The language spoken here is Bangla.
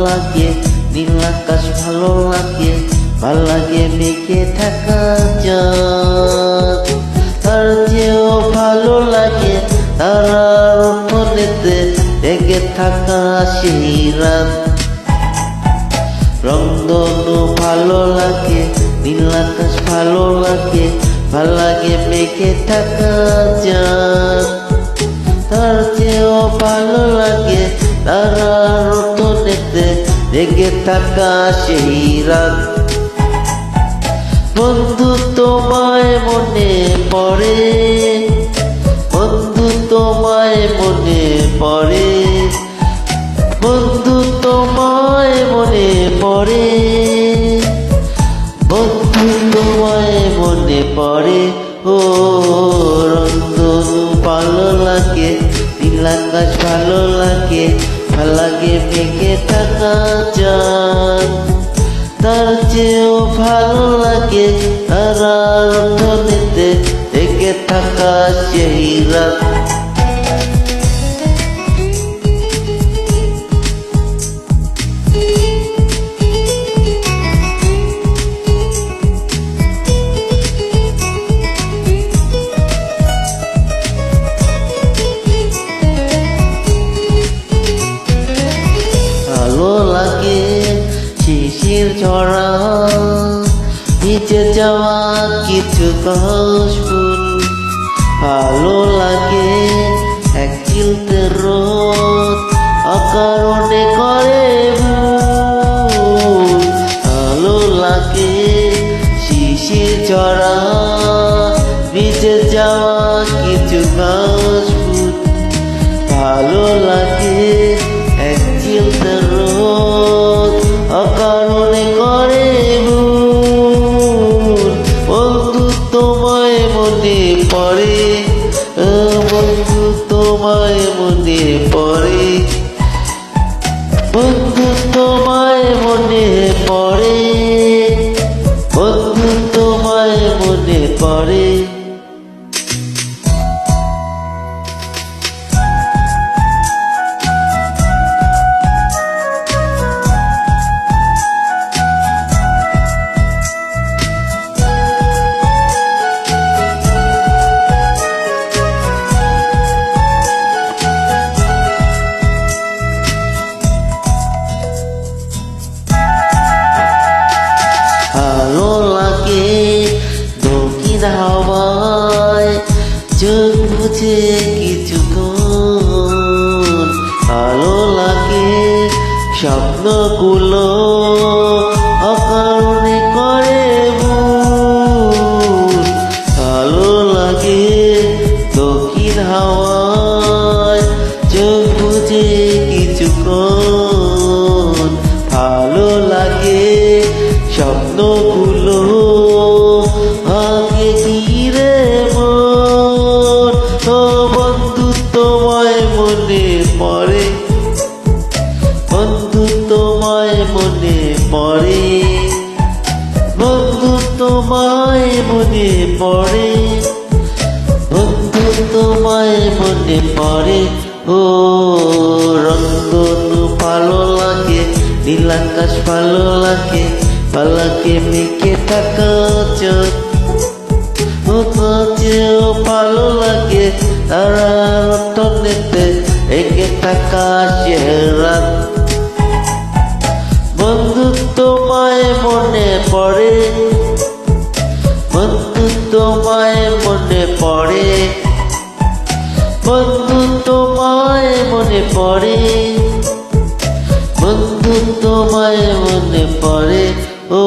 লাগে, নীল আকাশ ভালো লাগে, ভাল লাগে মেঘে থাকা চাঁদ। তার চেয়েও ভালো লাগে তারার উঠোনেতে লেগে থাকা সেই রাত। রংধনু ভালো লাগে, নীল আকাশ ভালো লাগে, ভাল লাগে মেঘে থাকা চাঁদ। তার চেয়েও ভালো লাগে তারার উঠোনেতে লেগে থাকা সেই রাত। বন্ধু তোমায় মনে পড়ে, বন্ধু তোমায় মনে পড়ে, বন্ধু তোমায় মনে পড়ে, বন্ধু তোমায় মনে পড়ে। ও রংধনু ভালো লাগে, নীল আকাশ ভালো লাগে, ভাল লাগে মেঘে থাকা চাঁদ। তার চেয়েও ভালো লাগে তারার উঠোনেতে লেগে থাকা সেই রাত। ভালো লাগে শিশির ঝরা, ভিজে যাওয়া কিছু ঘাস ফুল। ভালো লাগে এক চিলতে রোদ অকারণে করে ভুল। ভালো লাগে শিশির ঝরা, ভিজে যাওয়া কিছু ঘাস ফুল। ভালো লাগে এক চিলতে রোদ অকারণে করে ভুল। বন্ধু তোমায় মনে পড়ে, বন্ধু তোমায় মনে পড়ে, বন্ধু তোমায় মনে পড়ে, বন্ধু তোমায় মনে পড়ে। ভালো লাগে দক্ষিণ হাওয়ায় চোখ বুঝে কিছুক্ষণ। ভালো লাগে স্বপ্নগুলো অকারণে করে ভুল। ভালো লাগে দক্ষিণ হাওয়ায় চোখ বুঝে কিছুক্ষণ। ভালো লাগে স্বপ্নগুলো আগে ঘিরে মন। ও বন্ধু তোমায় মনে পড়ে, বন্ধু তোমায় মনে পড়ে, বন্ধু তোমায় মনে পড়ে, বন্ধু তোমায় মনে পড়ে। ও রংধনু ভালো লাগে, নীল আকাশ ভালো লাগে, ভাল লাগে মেঘে থাকা চাঁদ। ও তার চেয়েও ভালো লাগে তারার উঠোনেতে লেগে থাকা সেই রাত। বন্ধু তোমায় মনে পড়ে, বন্ধু তোমায় মনে পড়ে, বন্ধু তোমায় মনে পড়ে, বন্ধু তোমায় মনে পড়ে। ও